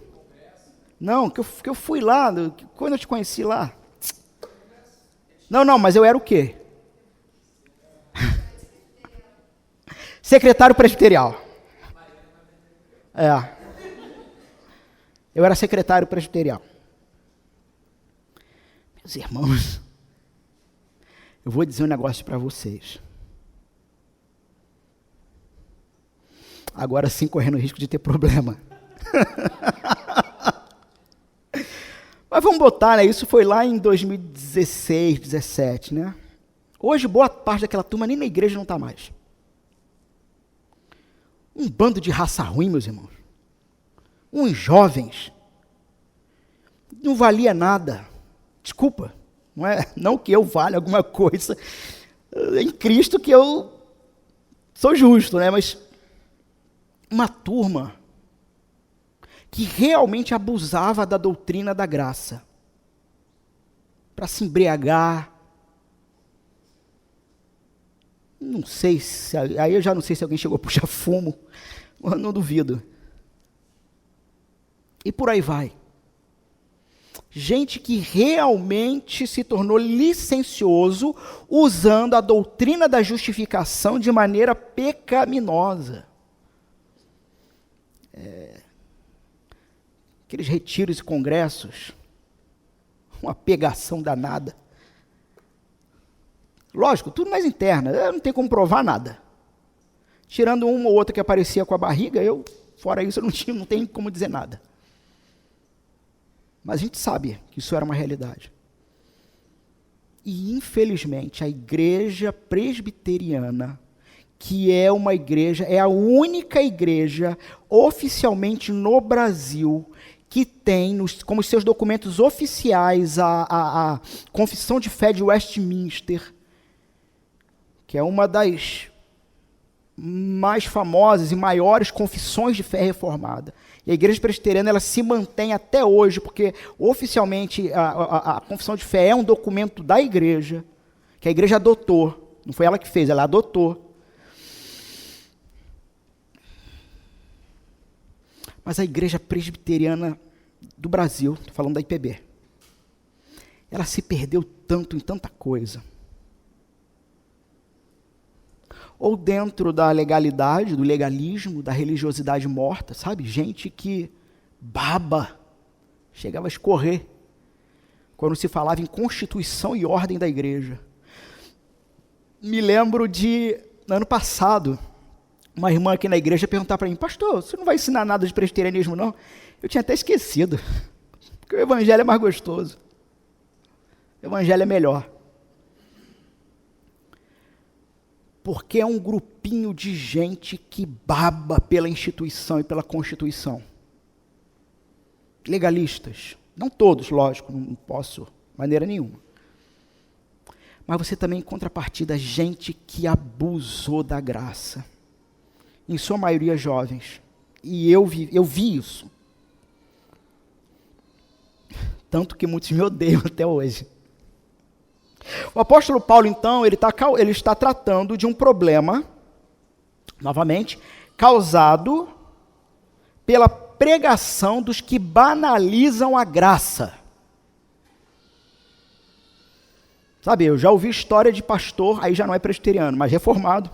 Speaker 1: Não, que eu fui lá, quando eu te conheci lá. Não, mas eu era o quê? Secretário presbiterial. Eu era secretário presbiterial. Meus irmãos, eu vou dizer um negócio para vocês. Agora sim, correndo o risco de ter problema. Mas vamos botar, né? Isso foi lá em 2016, 2017, né? Hoje, boa parte daquela turma nem na igreja não está mais. Um bando de raça ruim, meus irmãos. Uns jovens. Não valia nada. Desculpa. Não que eu valha alguma coisa. Em Cristo que eu sou justo, né? Mas uma turma que realmente abusava da doutrina da graça para se embriagar. Não sei se... Aí eu já não sei se alguém chegou a puxar fumo. Não duvido. E por aí vai. Gente que realmente se tornou licencioso usando a doutrina da justificação de maneira pecaminosa. Aqueles retiros e congressos, uma pegação danada. Lógico, tudo mais interna, não tem como provar nada. Tirando uma ou outra que aparecia com a barriga, fora isso, eu não tenho como dizer nada. Mas a gente sabe que isso era uma realidade. E, infelizmente, a igreja presbiteriana, que é uma igreja, é a única igreja oficialmente no Brasil que tem como seus documentos oficiais a Confissão de Fé de Westminster, que é uma das mais famosas e maiores confissões de fé reformada. E a igreja presbiteriana ela se mantém até hoje, porque oficialmente a confissão de fé é um documento da igreja, que a igreja adotou. Não foi ela que fez, ela adotou. Mas a igreja presbiteriana do Brasil, estou falando da IPB, ela se perdeu tanto em tanta coisa. Ou dentro da legalidade, do legalismo, da religiosidade morta, sabe? Gente que baba, chegava a escorrer quando se falava em constituição e ordem da igreja. Me lembro de, no ano passado, uma irmã aqui na igreja perguntar para mim, pastor, você não vai ensinar nada de presbiterianismo, não? Eu tinha até esquecido, porque o evangelho é mais gostoso. O evangelho é melhor. Porque é um grupinho de gente que baba pela instituição e pela Constituição. Legalistas. Não todos, lógico, não posso, de maneira nenhuma. Mas você também, em contrapartida, gente que abusou da graça. Em sua maioria, jovens. E eu vi isso. Tanto que muitos me odeiam até hoje. O apóstolo Paulo, então, ele está tratando de um problema, novamente, causado pela pregação dos que banalizam a graça. Sabe, eu já ouvi história de pastor, aí já não é presbiteriano, mas reformado.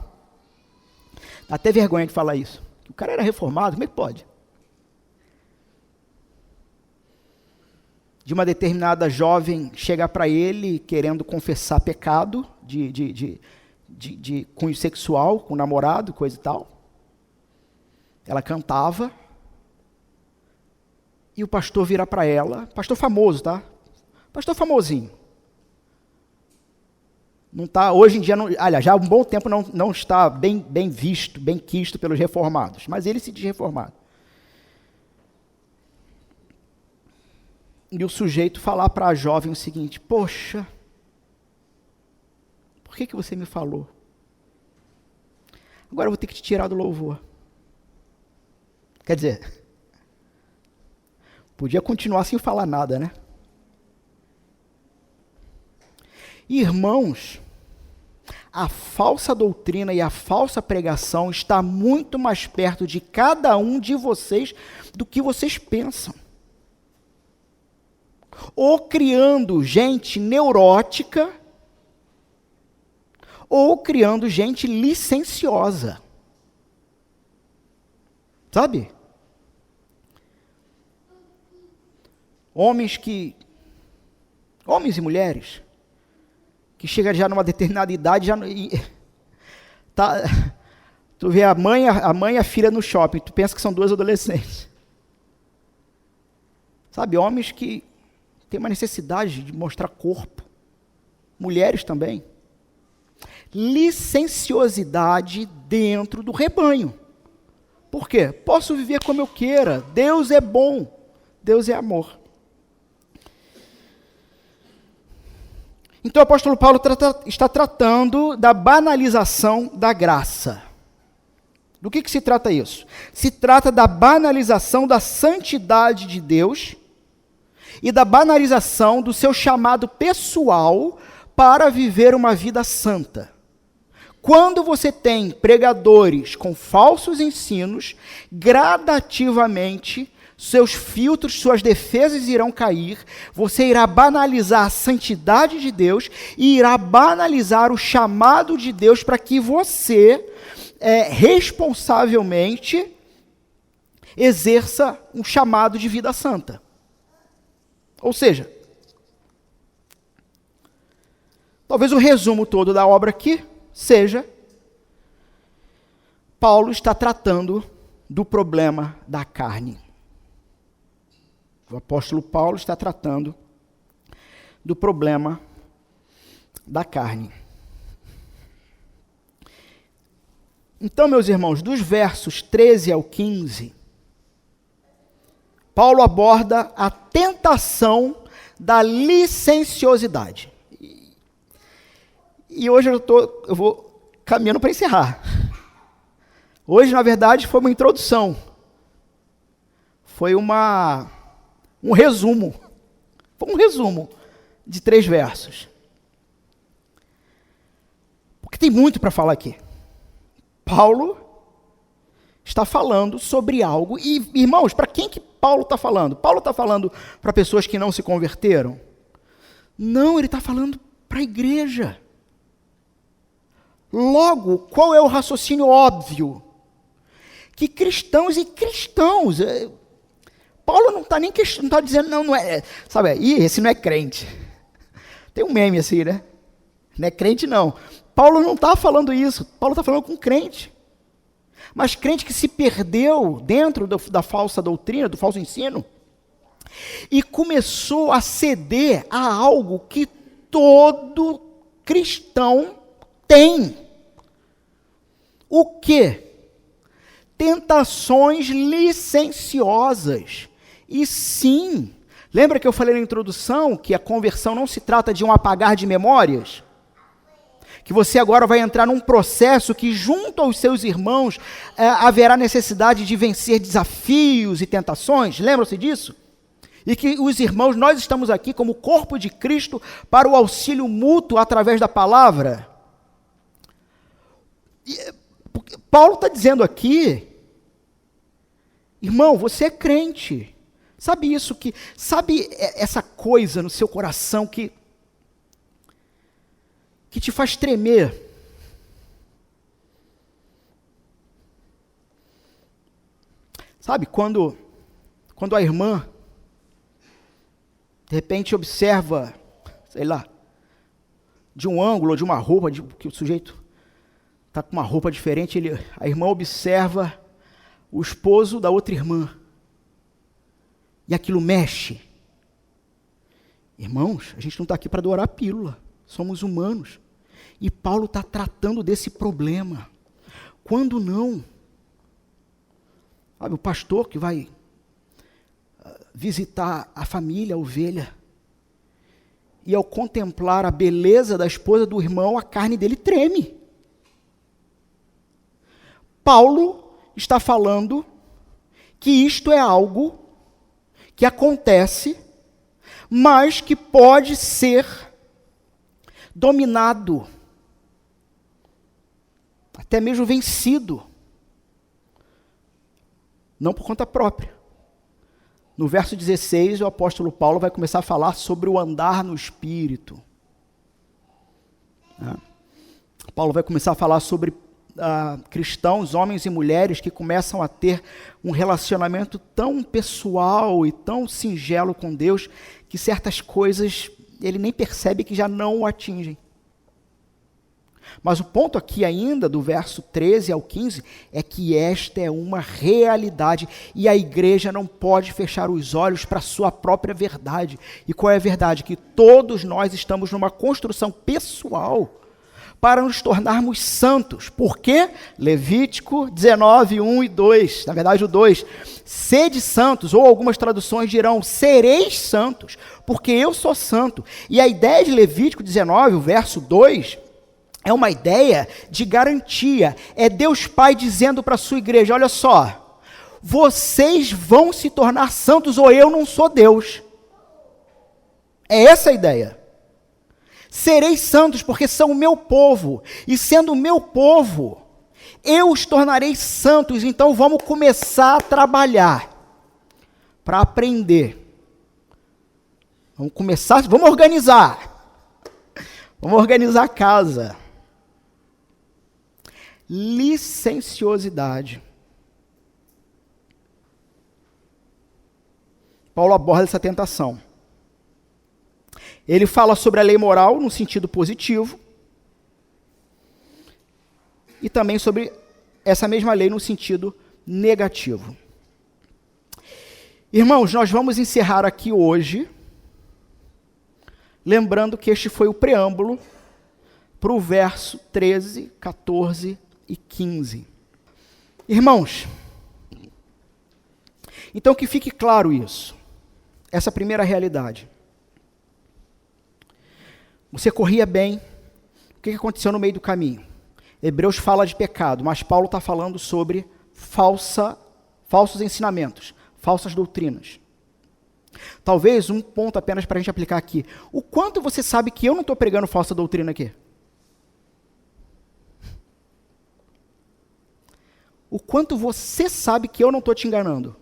Speaker 1: Dá até vergonha de falar isso. O cara era reformado, como é que pode? De uma determinada jovem chegar para ele querendo confessar pecado de cunho sexual com o namorado, coisa e tal. Ela cantava. E o pastor vira para ela, pastor famoso, tá? Pastor famosinho. Não tá, hoje em dia, aliás, já há um bom tempo não está bem visto, bem quisto pelos reformados, mas ele se diz reformado. E o sujeito falar para a jovem o seguinte, poxa, por que você me falou? Agora eu vou ter que te tirar do louvor. Quer dizer, podia continuar sem falar nada, né? Irmãos, a falsa doutrina e a falsa pregação está muito mais perto de cada um de vocês do que vocês pensam. Ou criando gente neurótica, ou criando gente licenciosa. Sabe? Homens e mulheres, que chegam já numa determinada idade, tu vê a mãe e a filha no shopping, tu pensa que são duas adolescentes. Sabe, homens que têm uma necessidade de mostrar corpo. Mulheres também. Licenciosidade dentro do rebanho. Por quê? Posso viver como eu queira. Deus é bom. Deus é amor. Então o apóstolo Paulo está tratando da banalização da graça. Do que se trata isso? Se trata da banalização da santidade de Deus e da banalização do seu chamado pessoal para viver uma vida santa. Quando você tem pregadores com falsos ensinos, gradativamente seus filtros, suas defesas irão cair, você irá banalizar a santidade de Deus e irá banalizar o chamado de Deus para que você, responsavelmente, exerça um chamado de vida santa. Ou seja, talvez o resumo todo da obra aqui seja: Paulo está tratando do problema da carne. O apóstolo Paulo está tratando do problema da carne. Então, meus irmãos, dos versos 13 ao 15, Paulo aborda a tentação da licenciosidade. E hoje eu vou caminhando para encerrar. Hoje, na verdade, foi uma introdução. Foi um resumo. Foi um resumo de 3 versos. Porque tem muito para falar aqui. Paulo está falando sobre algo. E, irmãos, para quem que Paulo está falando? Paulo está falando para pessoas que não se converteram? Não, ele está falando para a igreja. Logo, qual é o raciocínio óbvio? Que cristãos e cristãos... Paulo não está nem não está dizendo, não é... Sabe, esse não é crente. Tem um meme assim, né? Não é crente, não. Paulo não está falando isso. Paulo está falando com crente. Mas crente que se perdeu dentro da falsa doutrina, do falso ensino, e começou a ceder a algo que todo cristão tem. O quê? Tentações licenciosas. E sim, lembra que eu falei na introdução que a conversão não se trata de um apagar de memórias? Que você agora vai entrar num processo que junto aos seus irmãos haverá necessidade de vencer desafios e tentações. Lembram-se disso? E que os irmãos, nós estamos aqui como corpo de Cristo para o auxílio mútuo através da palavra. Paulo está dizendo aqui, irmão, você é crente. Sabe isso que, sabe essa coisa no seu coração que te faz tremer? Sabe, quando a irmã, de repente observa, sei lá, de um ângulo, ou de uma roupa, que o sujeito está com uma roupa diferente, a irmã observa o esposo da outra irmã, e aquilo mexe. Irmãos, a gente não está aqui para adorar a pílula, somos humanos. E Paulo está tratando desse problema. Quando não? Sabe, o pastor que vai visitar a família, a ovelha, e ao contemplar a beleza da esposa do irmão, a carne dele treme. Paulo está falando que isto é algo que acontece, mas que pode ser dominado, até mesmo vencido, não por conta própria. No verso 16, o apóstolo Paulo vai começar a falar sobre o andar no Espírito. Paulo vai começar a falar sobre cristãos, homens e mulheres que começam a ter um relacionamento tão pessoal e tão singelo com Deus, que certas coisas ele nem percebe que já não o atingem. Mas o ponto aqui ainda, do verso 13 ao 15, é que esta é uma realidade e a igreja não pode fechar os olhos para a sua própria verdade. E qual é a verdade? Que todos nós estamos numa construção pessoal para nos tornarmos santos. Por quê? Levítico 19, 1 e 2, na verdade o 2, sede santos, ou algumas traduções dirão, sereis santos, porque eu sou santo. E a ideia de Levítico 19, o verso 2, é uma ideia de garantia. É Deus Pai dizendo para a sua igreja, olha só, vocês vão se tornar santos ou eu não sou Deus. É essa a ideia. Sereis santos porque são o meu povo, e sendo o meu povo, eu os tornarei santos. Então vamos começar a trabalhar para aprender. Vamos organizar a casa. Licenciosidade. Paulo aborda essa tentação. Ele fala sobre a lei moral no sentido positivo e também sobre essa mesma lei no sentido negativo. Irmãos, nós vamos encerrar aqui hoje, lembrando que este foi o preâmbulo para o verso 13, 14 e 15. Irmãos, então que fique claro isso, essa primeira realidade. Você corria bem, o que aconteceu no meio do caminho? Hebreus fala de pecado, mas Paulo está falando sobre falsos ensinamentos, falsas doutrinas. Talvez um ponto apenas para a gente aplicar aqui. O quanto você sabe que eu não estou pregando falsa doutrina aqui? O quanto você sabe que eu não estou te enganando?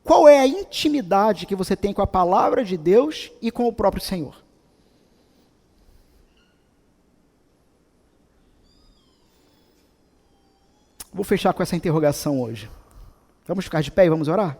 Speaker 1: Qual é a intimidade que você tem com a palavra de Deus e com o próprio Senhor? Vou fechar com essa interrogação hoje. Vamos ficar de pé e vamos orar?